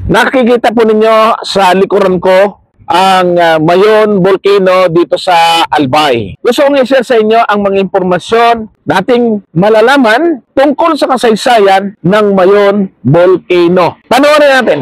Nakikita po ninyo sa likuran ko ang Mayon Volcano dito sa Albay. Gusto kong i-share sa inyo ang mga impormasyon nating malalaman tungkol sa kasaysayan ng Mayon Volcano. Panoorin natin.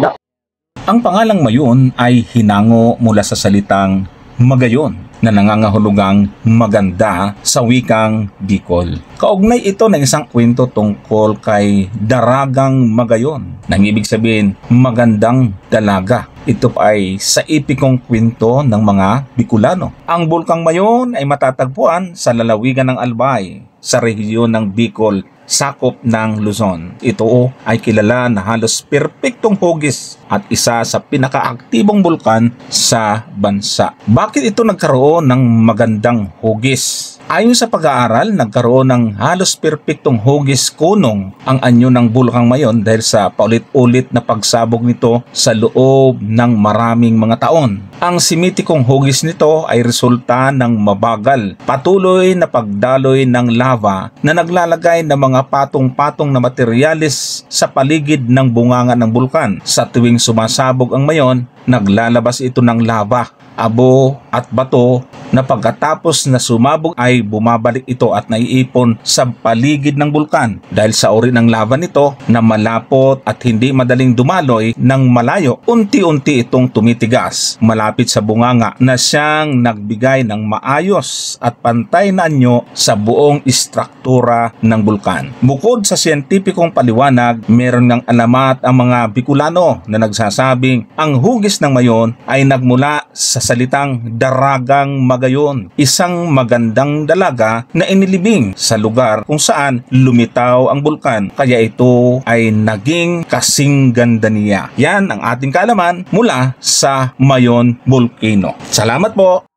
Ang pangalang Mayon ay hinango mula sa salitang Magayon na nangangahulugang maganda sa wikang Bicol. Kaugnay ito ng isang kwento tungkol kay Daragang Magayon, nang ibig sabihin magandang dalaga. Ito ay sa epikong kwento ng mga Bicolano. Ang Bulkang Mayon ay matatagpuan sa lalawigan ng Albay, sa rehiyon ng Bicol, sakop ng Luzon. Ito ay kilala na halos perpektong hugis at isa sa pinakaaktibong bulkan sa bansa. Bakit ito nagkaroon ng magandang hugis? Ayon sa pag-aaral, nagkaroon ng halos perpektong hugis kunong ang anyo ng Bulkang Mayon dahil sa paulit-ulit na pagsabog nito sa loob ng maraming mga taon. Ang simitikong hugis nito ay resulta ng mabagal, patuloy na pagdaloy ng lava na naglalagay ng mga patong-patong na materyales sa paligid ng bunganga ng bulkan. Sa tuwing sumasabog ang Mayon, naglalabas ito ng lava, abo at bato na pagkatapos na sumabog ay bumabalik ito at naiipon sa paligid ng bulkan. Dahil sa uri ng lava nito na malapot at hindi madaling dumaloy ng malayo, unti-unti itong tumitigas malapit sa bunganga na siyang nagbigay ng maayos at pantay na anyo sa buong istruktura ng bulkan. Bukod sa siyentipikong paliwanag, meron ng alamat ang mga Bicolano na nagsasabing ang hugis ng Mayon ay nagmula sa salitang Daragang Magayon, isang magandang dalaga na inilibing sa lugar kung saan lumitaw ang bulkan, kaya ito ay naging kasing ganda niya. Yan ang ating kaalaman mula sa Mayon Volcano. Salamat po!